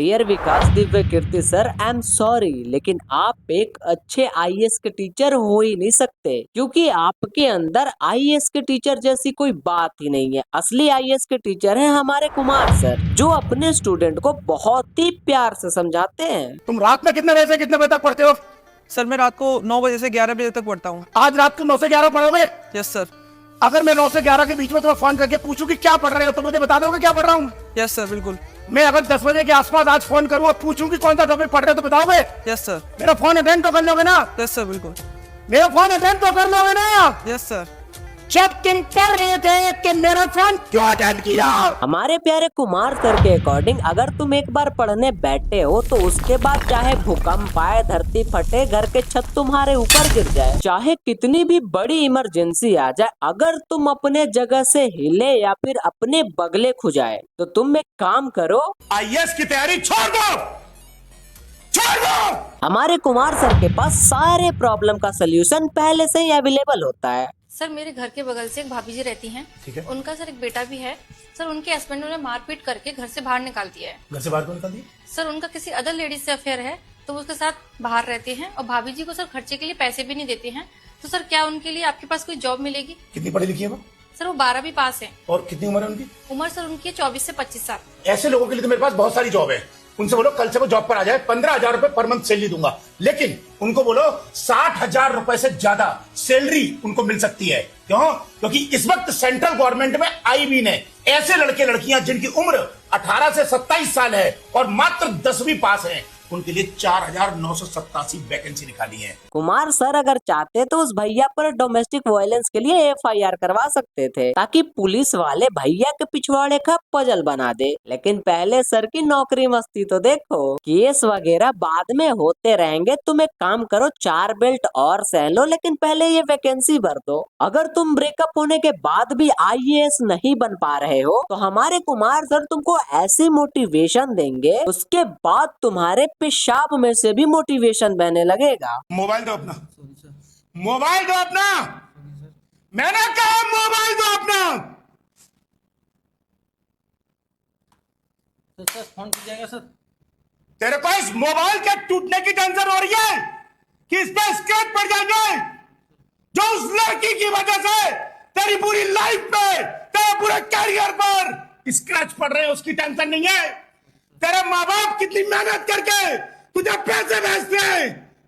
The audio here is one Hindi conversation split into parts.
Dear Vikas Divya Kirti sir, I am sorry, लेकिन आप एक अच्छे आईएएस के टीचर हो ही नहीं सकते, क्योंकि आपके अंदर आईएएस के टीचर जैसी कोई बात ही नहीं है। असली आईएएस के टीचर हैं हमारे कुमार सर, जो अपने स्टूडेंट को बहुत ही प्यार से समझाते हैं। तुम रात में कितने बजे से कितने बजे तक पढ़ते हो? सर मैं रात को 9 बजे से 11 बजे तक पढ़ता हूँ। आज रात को 9 से 11 पढ़ोगे? Yes sir. अगर मैं 9 से 11 के बीच में तुम्हें फोन करके पूछूं कि क्या पढ़ रहे हो तो मुझे बता दोगे क्या पढ़ रहा हूँ? यस सर, बिल्कुल। मैं अगर 10 बजे के आसपास आज फोन करूँ और पूछूं कि कौन सा टॉपिक पढ़ रहे हो तो बताओगे? Yes sir. मेरा फोन अटेंड तो कर लोगे ना? यस सर, बिल्कुल। मेरा फोन अटेंड तो कर लोगे ना? Yes sir. चेक तुम कर रहे थे कि मेरा फोन क्यों अटेंड किया? हमारे प्यारे कुमार सर के अकॉर्डिंग अगर तुम एक बार पढ़ने बैठे हो तो उसके बाद चाहे भूकंप आए, धरती फटे, घर के छत तुम्हारे ऊपर गिर जाए, चाहे कितनी भी बड़ी इमरजेंसी आ जाए, अगर तुम अपने जगह से हिले या फिर अपने बगले खुजाए तो तुम एक काम करो, आईएएस की तैयारी छोड़ दो, छोड़ दो। हमारे कुमार सर के पास सारे प्रॉब्लम का सलूशन पहले से ही अवेलेबल होता है। सर मेरे घर के बगल से एक भाभी जी रहती हैं। ठीक है। उनका सर एक बेटा भी है। सर उनके हस्बैंड ने मारपीट करके घर से बाहर निकाल दिया है। घर से बाहर क्यों निकाल दिया? सर उनका किसी अदर लेडीज से अफेयर है, तो वो उसके साथ बाहर रहते हैं और भाभी जी को सर खर्चे के लिए पैसे भी नहीं देते हैं। तो सर क्या उनके लिए आपके पास कोई जॉब मिलेगी? कितनी पढ़ी लिखी है वो? सर वो 12वीं पास है। और कितनी उम्र है उनकी? उम्र सर उनकी है 24 से 25 साल। ऐसे लोगों के लिए तो मेरे पास बहुत सारी जॉब है। उनसे बोलो कल से वो जॉब पर आ जाए, 15,000 रुपए पर मंथ सैलरी दूंगा, लेकिन उनको बोलो 60,000 रुपए से ज्यादा सैलरी उनको मिल सकती है। क्यों? क्योंकि इस वक्त सेंट्रल गवर्नमेंट में आईबी ने ऐसे लड़के लड़कियां जिनकी उम्र 18 से 27 साल है और मात्र 10वीं पास है, उनके लिए 4,987 वैकेंसी निकाली है। कुमार सर अगर चाहते तो उस भैया पर डोमेस्टिक वायलेंस के लिए एफआईआर करवा सकते थे, ताकि पुलिस वाले भैया के पिछवाड़े का पजल बना दे, लेकिन पहले सर की नौकरी मस्ती तो देखो। केस वगैरह बाद में होते रहेंगे, तुम एक काम करो, 4 बेल्ट और सह लो, लेकिन पहले ये वैकेंसी भर दो। अगर तुम ब्रेकअप होने के बाद भी आईएएस नहीं बन पा रहे हो तो हमारे कुमार सर तुमको ऐसी मोटिवेशन देंगे, उसके बाद तुम्हारे पेशाब में से भी मोटिवेशन बहने लगेगा। मोबाइल दो अपना, मोबाइल दो अपना, मैंने कहा मोबाइल दो अपना। सर फोन की जाएगा सर। तेरे को इस मोबाइल के टूटने की टेंशन हो रही है कि इस पे स्क्रैच पड़ जाएंगे, जो उस लड़की की वजह से तेरी पूरी लाइफ पे, तेरे पूरे कैरियर पर स्क्रैच पड़ रहे हैं, उसकी टेंशन नहीं है। तेरे माँ बाप कितनी मेहनत करके तुझे पैसे भेजते हैं,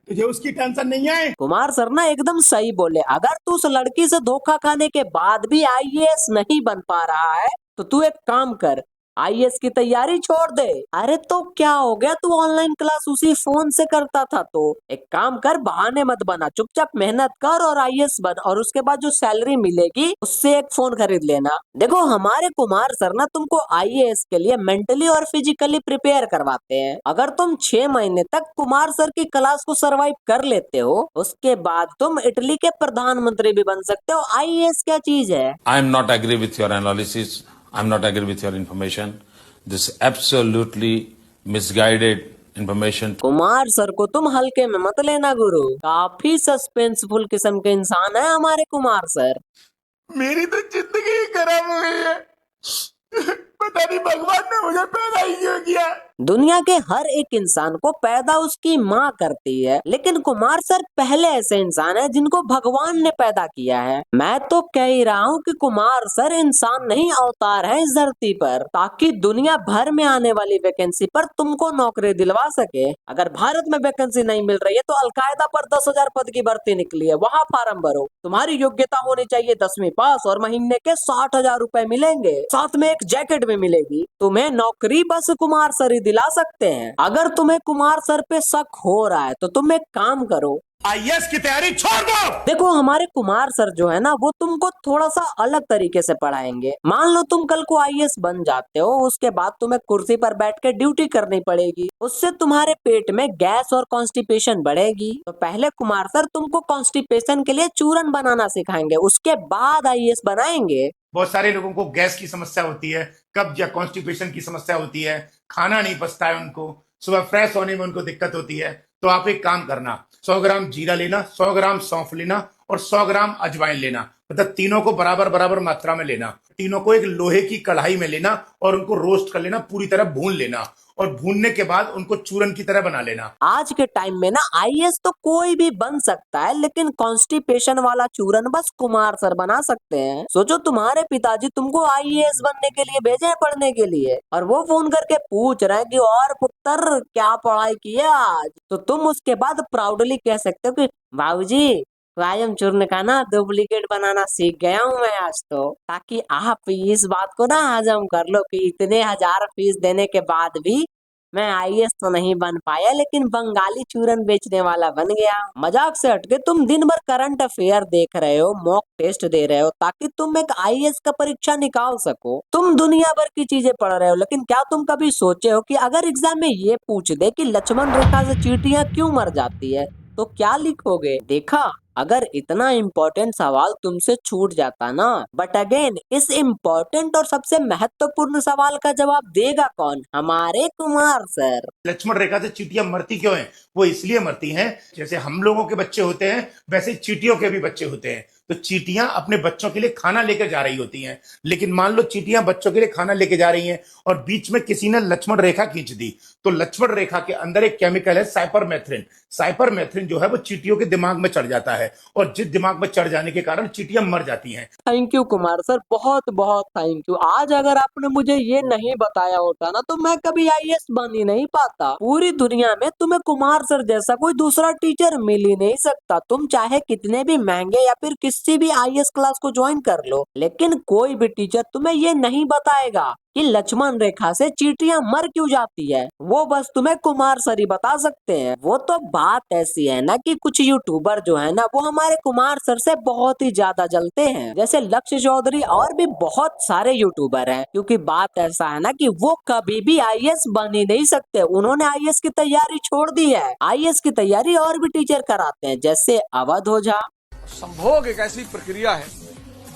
तुझे उसकी टेंशन नहीं है। कुमार सर ना एकदम सही बोले, अगर तू उस लड़की से धोखा खाने के बाद भी आईएएस नहीं बन पा रहा है तो तू एक काम कर, आईएएस की तैयारी छोड़ दे। अरे तो क्या हो गया, तू ऑनलाइन क्लास उसी फोन से करता था, तो एक काम कर, बहाने मत बना, चुपचाप मेहनत कर और आईएएस बन, और उसके बाद जो सैलरी मिलेगी उससे एक फोन खरीद लेना। देखो हमारे कुमार सर ना तुमको आईएएस के लिए मेंटली और फिजिकली प्रिपेयर करवाते हैं। अगर तुम 6 महीने तक कुमार सर की क्लास को सरवाइव कर लेते हो, उसके बाद तुम इटली के प्रधानमंत्री भी बन सकते हो। आईएएस क्या चीज है? I am not agree with your analysis. I'm not agree with your information. This absolutely misguided information. Kumar sir को तुम हल्के में मत लेना गुरु, काफी सस्पेंसफुल किस्म के इंसान है हमारे कुमार सर। मेरी तो जिंदगी ही खराब हो गई है। पता नहीं भगवान ने मुझे पैदा ही क्यों किया। दुनिया के हर एक इंसान को पैदा उसकी माँ करती है, लेकिन कुमार सर पहले ऐसे इंसान है जिनको भगवान ने पैदा किया है। मैं तो कह ही रहा हूँ कि कुमार सर इंसान नहीं अवतार है इस धरती पर, ताकि दुनिया भर में आने वाली वैकेंसी पर तुमको नौकरी दिलवा सके। अगर भारत में वैकेंसी नहीं मिल रही है तो अलकायदा पर 10,000 पद की भर्ती निकली है, वहाँ फार्म भरो। तुम्हारी योग्यता होनी चाहिए 10वीं पास, और महीने के 60,000 रुपए मिलेंगे, साथ में एक जैकेट भी मिलेगी। तुम्हें नौकरी बस कुमार सर ही दिला सकते हैं। अगर तुम्हें कुमार सर पे शक हो रहा है तो तुम एक काम करो, आईएएस की तैयारी छोड़ दो। देखो हमारे कुमार सर जो है ना, वो तुमको थोड़ा सा अलग तरीके से पढ़ाएंगे। मान लो तुम कल को आईएएस बन जाते हो, उसके बाद तुम्हें कुर्सी पर बैठ के ड्यूटी करनी पड़ेगी, उससे तुम्हारे पेट में गैस और कॉन्स्टिपेशन बढ़ेगी। तो पहले कुमार सर तुमको कॉन्स्टिपेशन के लिए चूरन बनाना सिखाएंगे, उसके बाद आईएएस बनाएंगे। बहुत सारे लोगों को गैस की समस्या होती है, कब्ज या कॉन्स्टिपेशन की समस्या होती है, खाना नहीं पचता है उनको, सुबह फ्रेश होने में उनको दिक्कत होती है। तो आप एक काम करना, 100 ग्राम जीरा लेना, 100 ग्राम सौंफ लेना और 100 ग्राम अजवाइन लेना। मतलब तीनों को बराबर बराबर मात्रा में लेना। तीनों को एक लोहे की कढ़ाई में लेना और उनको रोस्ट कर लेना, पूरी तरह भून लेना, और भूनने के बाद उनको चूरन की तरह बना लेना। आज के टाइम में ना आईएएस तो कोई भी बन सकता है, लेकिन कॉन्स्टिपेशन वाला चूरन बस कुमार सर बना सकते हैं। सोचो तुम्हारे पिताजी तुमको आईएएस बनने के लिए भेजे हैं पढ़ने के लिए, और वो फोन करके पूछ रहे हैं कि और पुत्र क्या पढ़ाई की है आज, तो तुम उसके बाद प्राउडली कह सकते हो कि बाबूजी व्यायाम चूर्ण का ना डुप्लीकेट बनाना सीख गया हूँ मैं आज, तो ताकि आप इस बात को ना हजम कर लो कि इतने हजार फीस देने के बाद भी मैं आईएएस तो नहीं बन पाया, लेकिन बंगाली चूरन बेचने वाला बन गया। मजाक से हटके तुम दिन भर करंट अफेयर देख रहे हो, मॉक टेस्ट दे रहे हो, ताकि तुम एक आईएएस का परीक्षा निकाल सको। तुम दुनिया भर की चीजें पढ़ रहे हो, लेकिन क्या तुम कभी सोचे हो कि अगर एग्जाम में ये पूछ दे कि लक्ष्मण रेखा से चींटियां क्यों मर जाती है, तो क्या लिखोगे? देखा, अगर इतना इम्पोर्टेंट सवाल तुमसे छूट जाता ना, बट अगेन इस इम्पोर्टेंट और सबसे महत्वपूर्ण सवाल का जवाब देगा कौन? हमारे कुमार सर। लक्ष्मण रेखा से चींटियां मरती क्यों हैं? वो इसलिए मरती हैं, जैसे हम लोगों के बच्चे होते हैं वैसे चींटियों के भी बच्चे होते हैं। तो चींटियां अपने बच्चों के लिए खाना लेकर जा रही होती हैं, लेकिन मान लो चींटियां बच्चों के लिए खाना लेके जा रही हैं और बीच में किसी ने लक्ष्मण रेखा खींच दी, तो लक्ष्मण रेखा के अंदर एक केमिकल है साइपरमेथ्रिन। साइपरमेथ्रिन जो है वो चींटियों के दिमाग में चढ़ जाता है, और जिस दिमाग में चढ़ जाने के कारण चींटियां मर जाती हैं। थैंक यू कुमार सर, बहुत बहुत थैंक यू। आज अगर आपने मुझे ये नहीं बताया होता ना, तो मैं कभी आईएएस बन ही नहीं पाता। पूरी दुनिया में तुम्हें कुमार सर जैसा कोई दूसरा टीचर मिल ही नहीं सकता। तुम चाहे कितने भी महंगे या फिर किसी भी आईएएस क्लास को ज्वाइन कर लो, लेकिन कोई भी टीचर तुम्हें ये नहीं बताएगा कि लक्ष्मण रेखा से चींटियां मर क्यों जाती है। वो बस तुम्हें कुमार सर ही बता सकते हैं। वो तो बात ऐसी है ना कि कुछ यूट्यूबर जो है ना, वो हमारे कुमार सर से बहुत ही ज्यादा जलते हैं, जैसे लक्ष्य चौधरी और भी बहुत सारे यूट्यूबर हैं। क्योंकि बात ऐसा है ना कि वो कभी भी आईएएस बन ही नहीं सकते। उन्होंने आईएएस की तैयारी छोड़ दी है। आईएएस की तैयारी और भी टीचर कराते हैं, जैसे अवध ओझा। संभोग एक ऐसी प्रक्रिया है,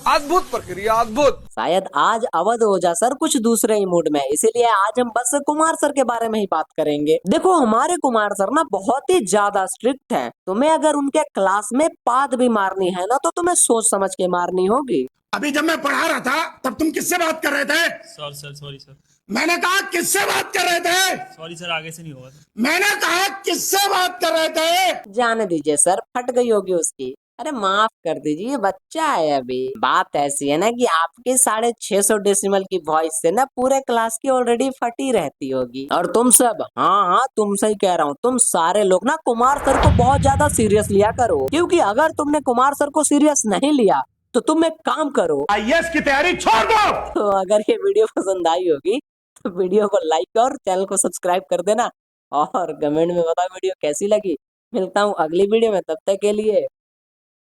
अद्भुत प्रक्रिया, अद्भुत। शायद आज अवध ओझा सर कुछ दूसरे ही मूड में, इसीलिए आज हम बस कुमार सर के बारे में ही बात करेंगे। देखो, हमारे कुमार सर ना बहुत ही ज्यादा स्ट्रिक्ट हैं। तुम्हें अगर उनके क्लास में पाद भी मारनी है ना, तो तुम्हें सोच समझ के मारनी होगी। अभी जब मैं पढ़ा रहा था तब तुम किससे बात कर रहे थे? Sorry sir. मैंने कहा किससे बात कर रहे थे? सॉरी सर, आगे से नहीं होगा सर। मैंने कहा किससे बात कर रहे थे? जाने दीजिए सर, फट गई होगी उसकी। अरे माफ कर दीजिए, बच्चा है अभी। बात ऐसी है ना कि आपके 650 डेसिमल की वॉइस से ना पूरे क्लास की ऑलरेडी फटी रहती होगी। और तुम सब, हाँ तुमसे ही कह रहा हूँ, तुम सारे लोग ना कुमार सर को बहुत ज्यादा सीरियस लिया करो। क्योंकि अगर तुमने कुमार सर को सीरियस नहीं लिया तो तुम एक काम करो, आईएएस की तैयारी छोड़ दो। तो अगर ये वीडियो पसंद आई होगी तो वीडियो को लाइक और चैनल को सब्सक्राइब कर देना, और कमेंट में बताओ वीडियो कैसी लगी। मिलता हूँ अगली वीडियो में, तब तक के लिए